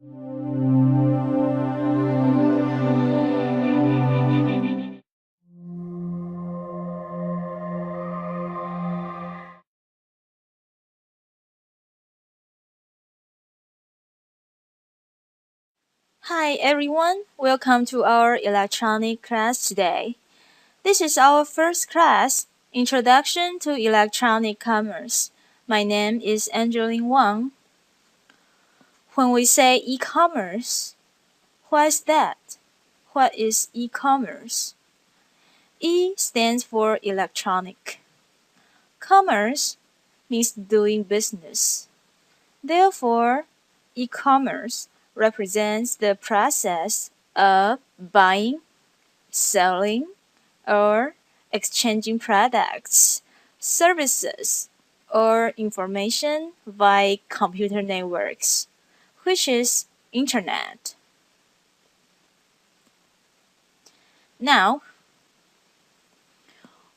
Hi everyone, welcome to our electronic class today. This is our first class, Introduction to Electronic Commerce. My name is Angeline Wang. When we say e-commerce, what is that? What is e-commerce? E stands for electronic. Commerce means doing business. Therefore, e-commerce represents the process of buying, selling, or exchanging products, services, or information via computer networks, which is Internet. Now,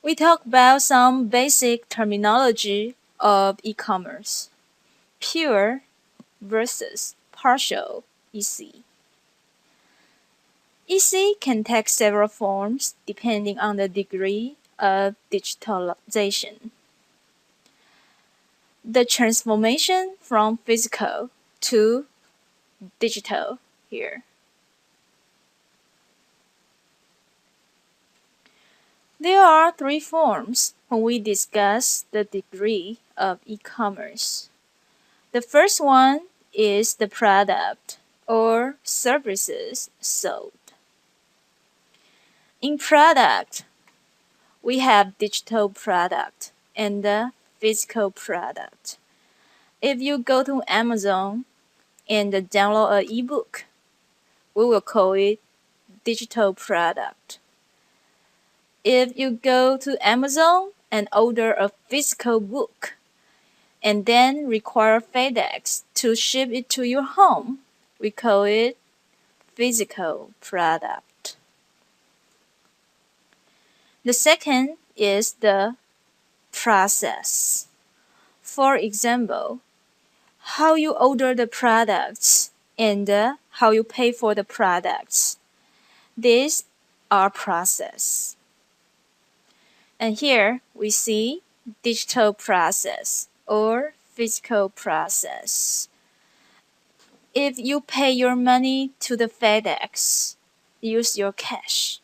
we talk about some basic terminology of e-commerce. Pure versus partial EC. EC can take several forms depending on the degree of digitalization. The transformation from physical to digital here. There are three forms when we discuss the degree of e-commerce. The first one is the product or services sold. In product, we have digital product and the physical product. If you go to Amazon and download an ebook, we will call it digital product. If you go to Amazon and order a physical book and then require FedEx to ship it to your home, we call it physical product. The second is the process. For example, how you order the products and how you pay for the products. These are process. And here we see digital process or physical process. If you pay your money to the FedEx, use your cash.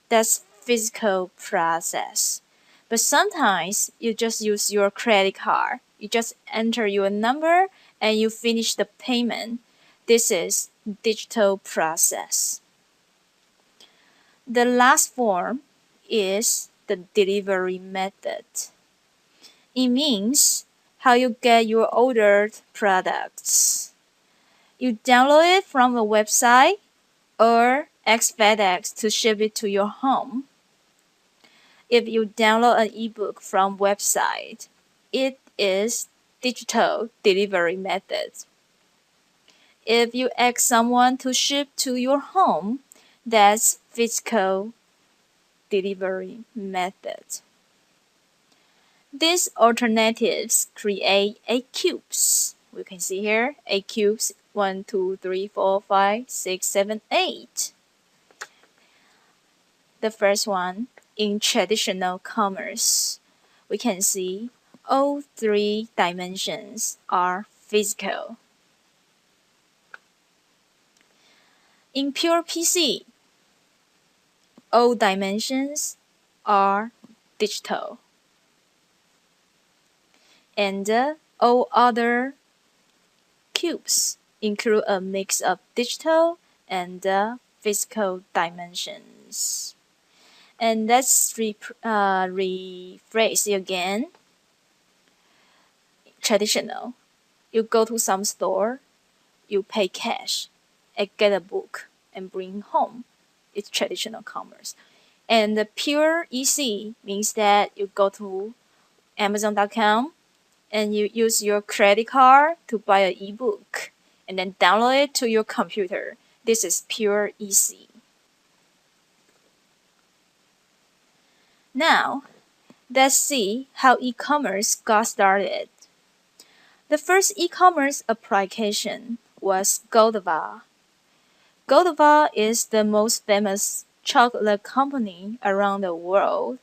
That's physical process. But sometimes you just use your credit card. You just enter your number and you finish the payment. This is digital process. The last form is the delivery method. It means how you get your ordered products. You download it from a website or ask FedEx to ship it to your home. If you download an ebook from website, it is digital delivery method. If you ask someone to ship to your home, that's physical delivery method. These alternatives create 8 cubes. We can see here 8 cubes 1, 2, 3, 4, 5, 6, 7, 8. The first one, in traditional commerce, we can see all 3 dimensions are physical. In pure PC, all dimensions are digital. And all other cubes include a mix of digital and physical dimensions. And let's rephrase it again. Traditional. You go to some store, you pay cash, and get a book and bring home. It's traditional commerce. And the pure EC means that you go to Amazon.com and you use your credit card to buy an ebook and then download it to your computer. This is pure EC. Now, let's see how e-commerce got started. The first e-commerce application was Godiva. Godiva is the most famous chocolate company around the world,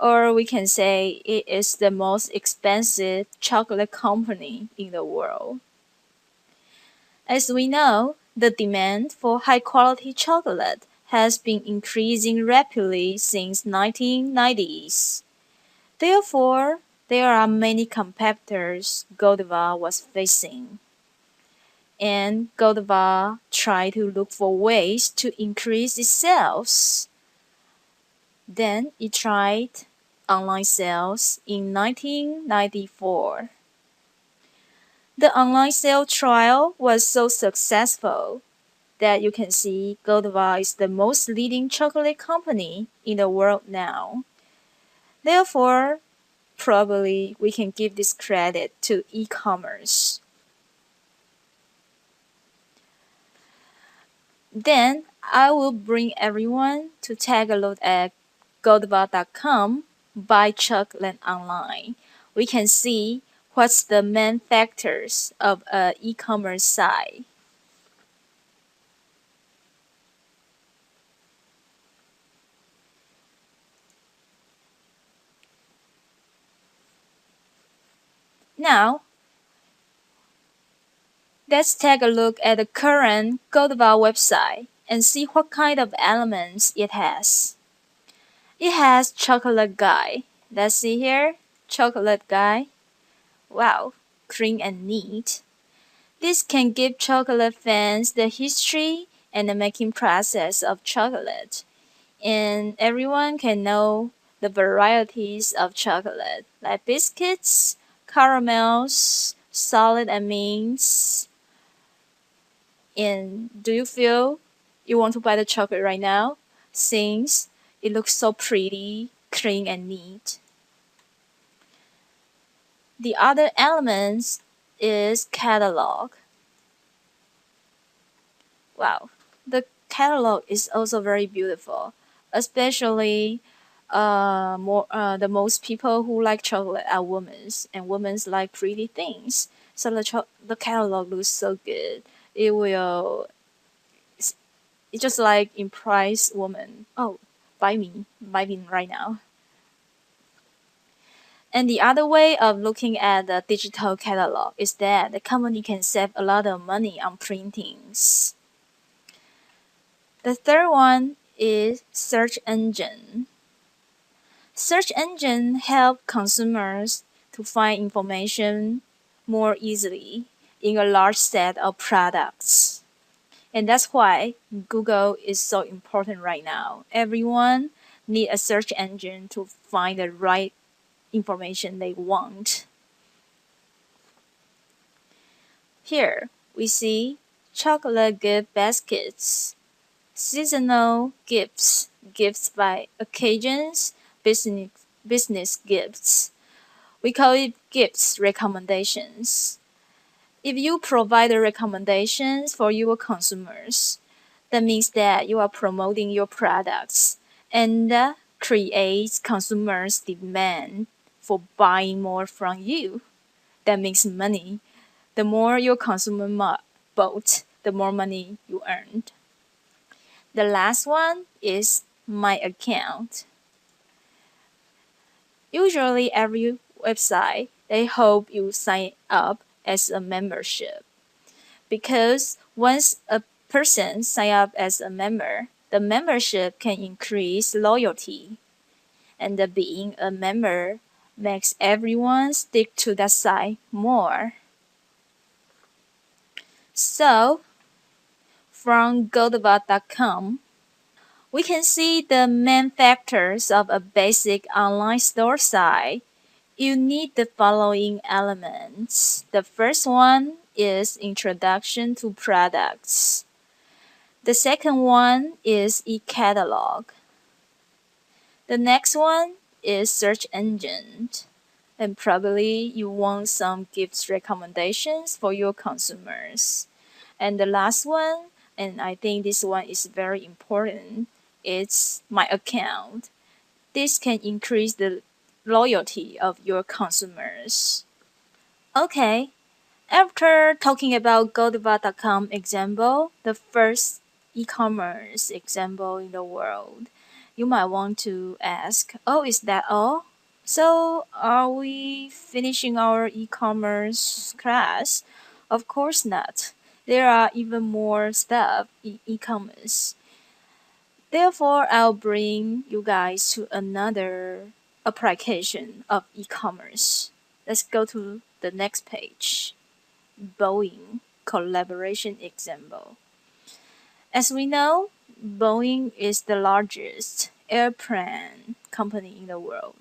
or we can say it is the most expensive chocolate company in the world. As we know, the demand for high-quality chocolate has been increasing rapidly since 1990s. Therefore, there are many competitors Godiva was facing. And Godiva tried to look for ways to increase its sales. Then it tried online sales in 1994. The online sale trial was so successful that you can see Godiva is the most leading chocolate company in the world now. Therefore, probably we can give this credit to e-commerce. Then I will bring everyone to take a look at Godiva.com buy chocolate online. We can see what's the main factors of an e-commerce site. Now, let's take a look at the current Godiva website and see what kind of elements it has. It has chocolate guide. Let's see here, chocolate guide. Wow, clean and neat. This can give chocolate fans the history and the making process of chocolate. And everyone can know the varieties of chocolate, like biscuits, caramels, solid and mints. And do you feel you want to buy the chocolate right now? Since it looks so pretty, clean and neat. The other elements is catalog. Wow, the catalog is also very beautiful, especially the most people who like chocolate are women, and women like pretty things. So the catalog looks so good. It just like impress women. Oh, buy me right now. And the other way of looking at the digital catalog is that the company can save a lot of money on printings. The third one is search engine. Search engine help consumers to find information more easily in a large set of products. And that's why Google is so important right now. Everyone need a search engine to find the right information they want. Here we see chocolate gift baskets, seasonal gifts, gifts by occasions, business gifts. We call it gifts recommendations. If you provide the recommendations for your consumers, that means that you are promoting your products and creates consumers' demand for buying more from you. That makes money. The more your consumer bought, the more money you earned. The last one is my account. Usually every website, they hope you sign up as a membership. Because once a person sign up as a member, the membership can increase loyalty. And being a member makes everyone stick to that site more. So, from Godiva.com, we can see the main factors of a basic online store site. You need the following elements. The first one is introduction to products. The second one is e-catalog. The next one is search engine. And probably you want some gift recommendations for your consumers. And the last one, and I think this one is very important, it's my account. This can increase the loyalty of your consumers. Okay, After talking about Goldova.com example, the first e-commerce example in the world, you might want to ask, oh, is that all? So, are we finishing our e-commerce class? Of course not. There are even more stuff in e-commerce. Therefore, I'll bring you guys to another application of e-commerce. Let's go to the next page. Boeing collaboration example. As we know, Boeing is the largest airplane company in the world.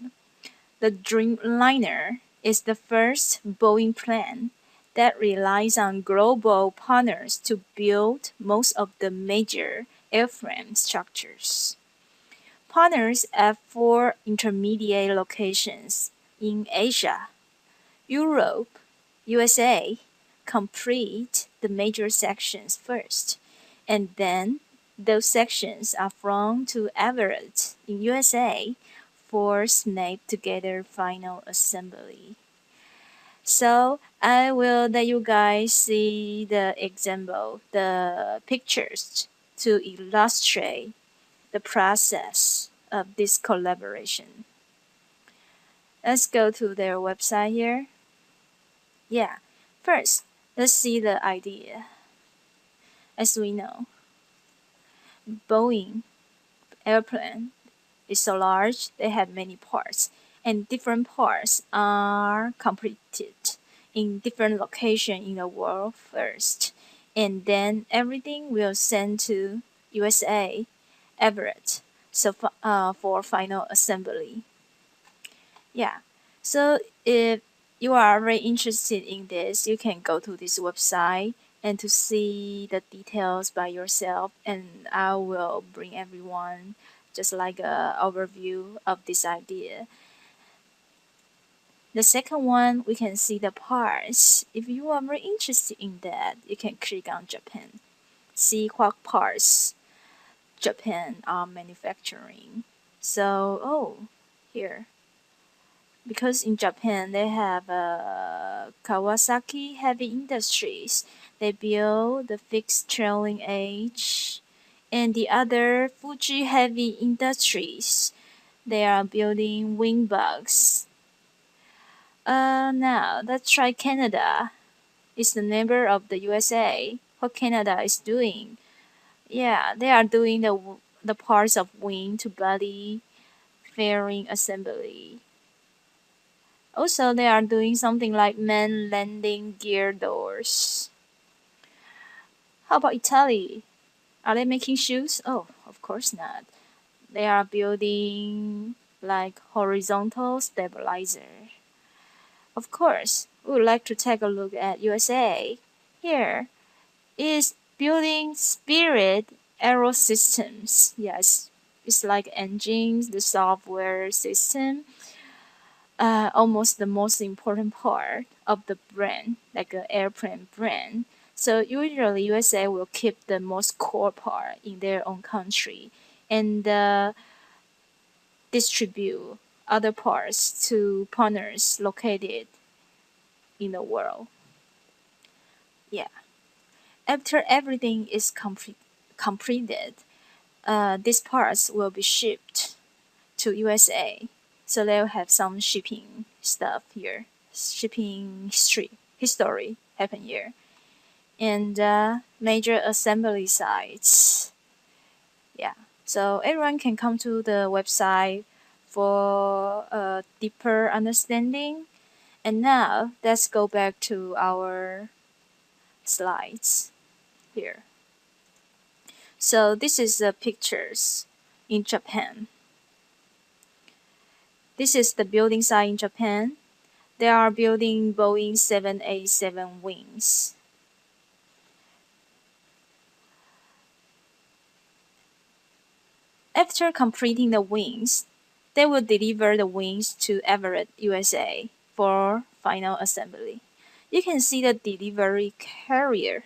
The Dreamliner is the first Boeing plane that relies on global partners to build most of the major airframe structures. Partners at 4 intermediate locations in Asia, Europe, USA complete the major sections first, and then those sections are flown to Everett in USA for snap together final assembly. So I will let you guys see the example, the pictures to illustrate the process of this collaboration. Let's go to their website here. Yeah, first, let's see the idea. As we know, Boeing airplane is so large, they have many parts, and different parts are completed in different locations in the world first, and then everything will send to USA, Everett, so for final assembly. Yeah. So if you are very interested in this, you can go to this website and to see the details by yourself, and I will bring everyone just like a overview of this idea. The second one, we can see the parts. If you are very interested in that, you can click on Japan. See what parts Japan are manufacturing. So, here. Because in Japan they have Kawasaki Heavy Industries. They build the fixed trailing edge, and the other Fuji Heavy Industries. They are building wing bugs. Now let's try Canada. It's the neighbor of the USA. What Canada is doing? Yeah, they are doing the parts of wing to body fairing assembly. Also, they are doing something like main landing gear doors. How about Italy? Are they making shoes? Oh, of course not. They are building like horizontal stabilizer. Of course, we would like to take a look at USA. Here is building Spirit Aero Systems. Yes, it's like engines, the software system, almost the most important part of the brand, like an airplane brand. So usually USA will keep the most core part in their own country and distribute other parts to partners located in the world. Yeah. After everything is completed, these parts will be shipped to USA. So they'll have some shipping stuff here, shipping history happen here, and major assembly sites. Yeah, so everyone can come to the website for a deeper understanding. And now let's go back to our slides here. So this is the pictures in Japan. This is the building site in Japan. They are building Boeing 787 wings. After completing the wings, they will deliver the wings to Everett, USA for final assembly. You can see the delivery carrier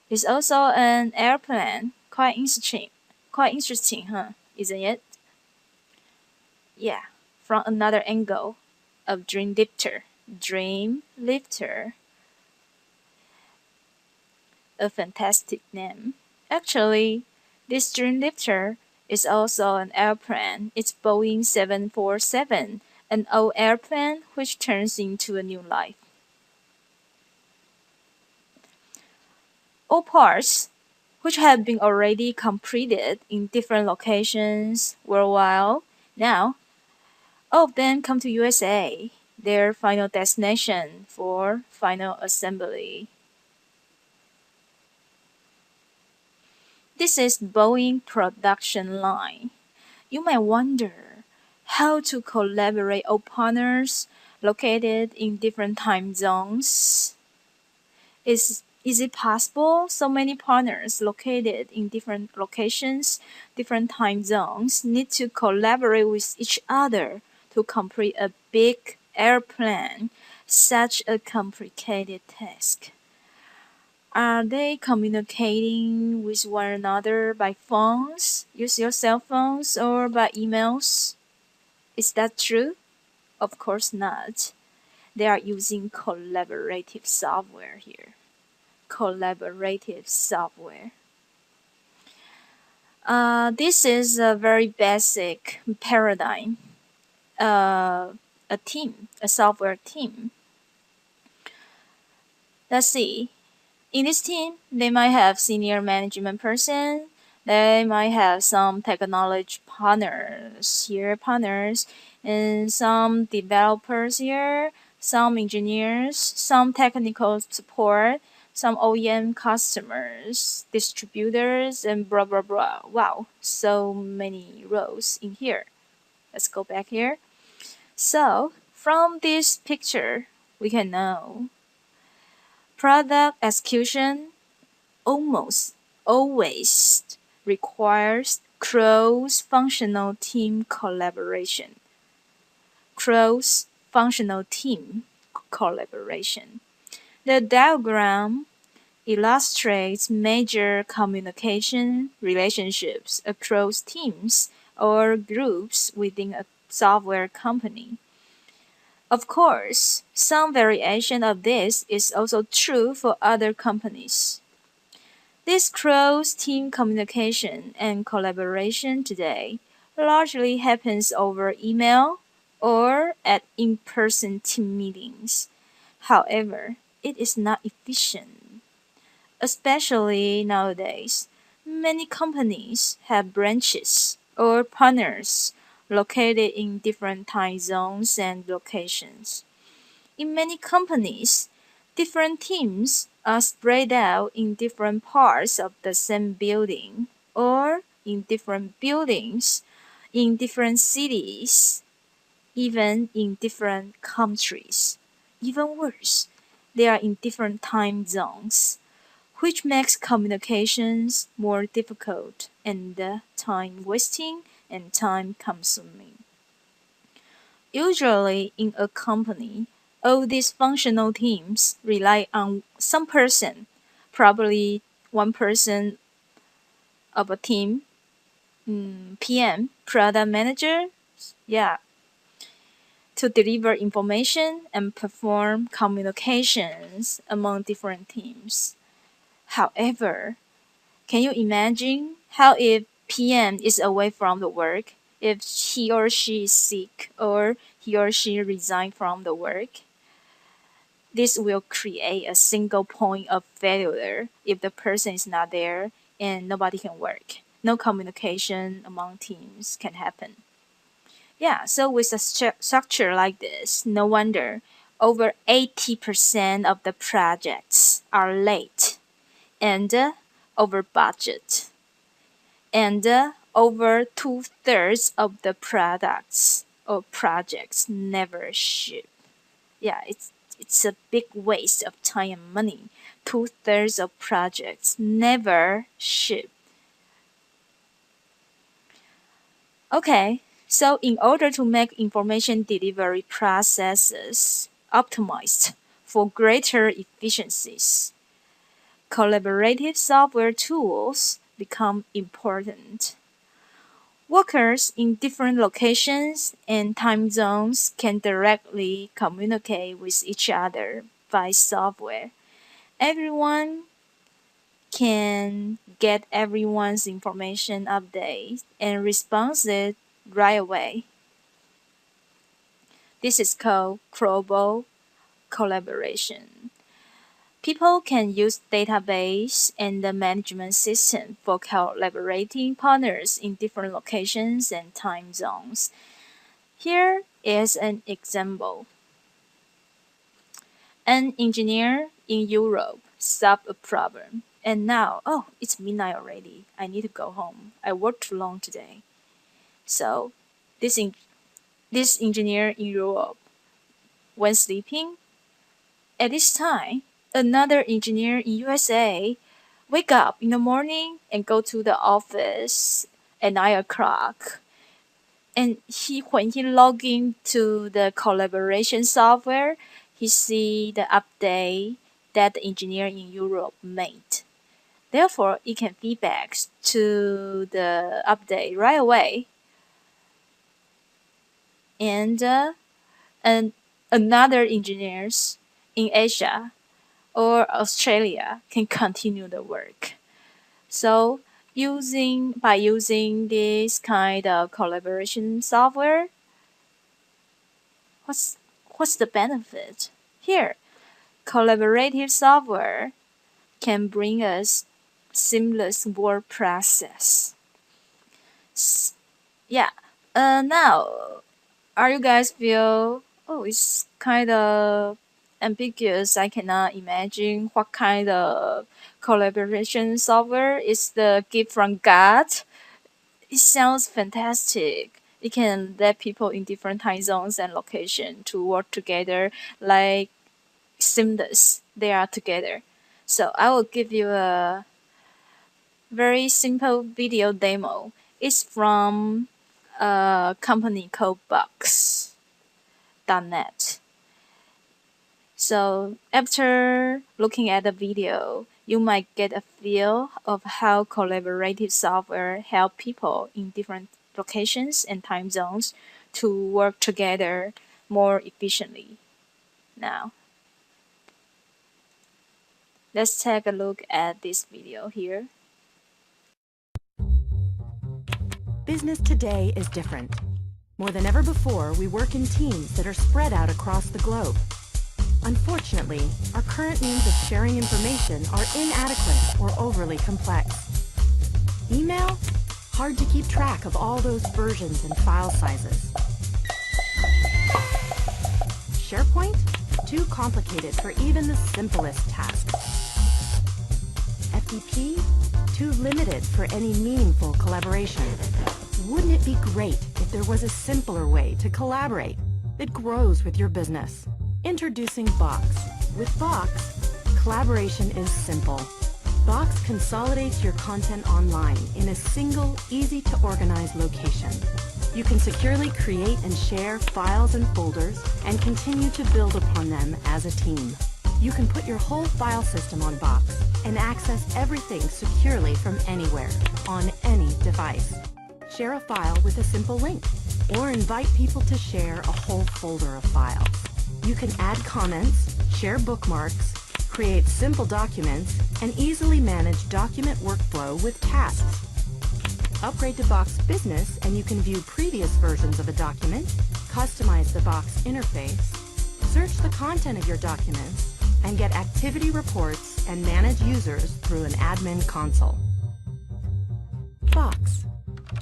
is also an airplane. Quite interesting, huh? Isn't it? Yeah, from another angle of Dream Lifter. a fantastic name. Actually, this Dreamlifter is also an airplane. It's Boeing 747, an old airplane which turns into a new life. All parts which have been already completed in different locations worldwide. Now, all of them come to USA, their final destination for final assembly. This is Boeing production line. You might wonder how to collaborate all partners located in different time zones. Is it possible so many partners located in different locations, different time zones need to collaborate with each other to complete a big airplane, such a complicated task? Are they communicating with one another by phones, use your cell phones, or by emails? Is that true? Of course not. They are using collaborative software here. Collaborative software. This is a very basic paradigm. A team, a software team. Let's see. In this team, they might have senior management person. They might have some technology partners, and some developers here, some engineers, some technical support, some OEM customers, distributors, and blah blah blah. Wow, so many roles in here. Let's go back here. So, from this picture, we can know product execution almost always requires cross-functional team collaboration. Cross-functional team collaboration. The diagram illustrates major communication relationships across teams or groups within a software company. Of course, some variation of this is also true for other companies. This cross-team communication and collaboration today largely happens over email or at in-person team meetings. However, it is not efficient. Especially nowadays, many companies have branches or partners located in different time zones and locations. In many companies, different teams are spread out in different parts of the same building or in different buildings, in different cities, even in different countries. Even worse, they are in different time zones, which makes communications more difficult and time wasting and time consuming. Usually, in a company, all these functional teams rely on some person, probably one person of a team, PM, product manager, yeah, to deliver information and perform communications among different teams. However, can you imagine how if PM is away from the work, if he or she is sick or he or she resigned from the work? This will create a single point of failure if the person is not there and nobody can work. No communication among teams can happen. Yeah, so with a structure like this, no wonder over 80% of the projects are late and over budget. And over 2/3 of the products or projects never ship. Yeah, it's a big waste of time and money. 2/3 of projects never ship. Okay, so in order to make information delivery processes optimized for greater efficiencies, collaborative software tools become important. Workers in different locations and time zones can directly communicate with each other by software. Everyone can get everyone's information update and response it right away. This is called global collaboration. People can use database and the management system for collaborating partners in different locations and time zones. Here is an example. An engineer in Europe solved a problem, and now, oh, it's midnight already. I need to go home. I worked too long today. So, this engineer in Europe, when sleeping, at this time, another engineer in USA wake up in the morning and go to the office at 9 o'clock. And when he log into the collaboration software, he see the update that the engineer in Europe made. Therefore, it can feedback to the update right away. And another engineers in Asia or Australia can continue the work. So by using this kind of collaboration software, what's the benefit? Here, collaborative software can bring us seamless work process. Yeah. Now, are you guys feel, oh, it's kind of ambiguous. I cannot imagine what kind of collaboration software is the gift from God. It sounds fantastic. It can let people in different time zones and location to work together like seamless. They are together. So I will give you a very simple video demo. It's from a company called Box.net. So after looking at the video, you might get a feel of how collaborative software help people in different locations and time zones to work together more efficiently. Now, let's take a look at this video here. Business today is different. More than ever before, we work in teams that are spread out across the globe. Unfortunately, our current means of sharing information are inadequate or overly complex. Email? Hard to keep track of all those versions and file sizes. SharePoint? Too complicated for even the simplest tasks. FTP? Too limited for any meaningful collaboration. Wouldn't it be great if there was a simpler way to collaborate that grows with your business? Introducing Box. With Box, collaboration is simple. Box consolidates your content online in a single, easy-to-organize location. You can securely create and share files and folders and continue to build upon them as a team. You can put your whole file system on Box and access everything securely from anywhere, on any device. Share a file with a simple link, or invite people to share a whole folder of files. You can add comments, share bookmarks, create simple documents, and easily manage document workflow with tasks. Upgrade to Box Business and you can view previous versions of a document, customize the Box interface, search the content of your documents, and get activity reports and manage users through an admin console. Box.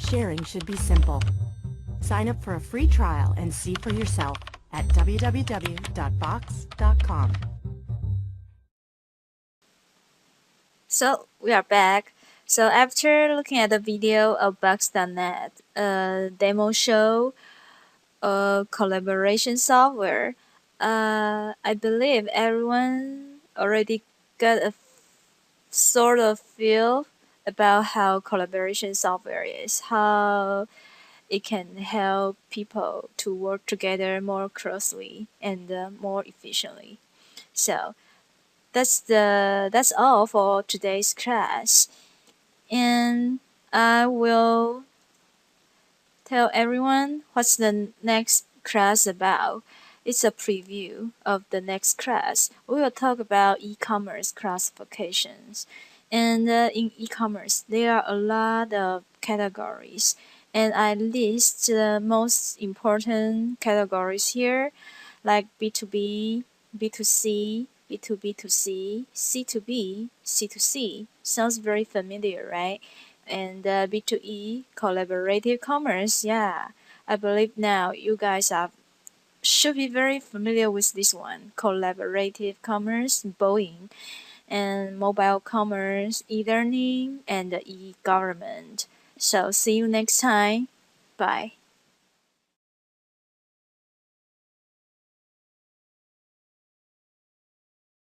Sharing should be simple. Sign up for a free trial and see for yourself at www.box.com. So we are back. So after looking at the video of Box.net, a demo show a collaboration software, I believe everyone already got a sort of feel about how collaboration software is, how it can help people to work together more closely and more efficiently. So that's all for today's class, and I will tell everyone what's the next class about. It's a preview of the next class. We will talk about e-commerce classifications, And in e-commerce, there are a lot of categories, and I list the most important categories here, like B2B, B2C, B2B2C, C2B, C2C. Sounds very familiar, right? And B2E, collaborative commerce. Yeah, I believe now you guys should be very familiar with this one. Collaborative commerce, Boeing, and mobile commerce, e-learning, and e-government. So see you next time. Bye.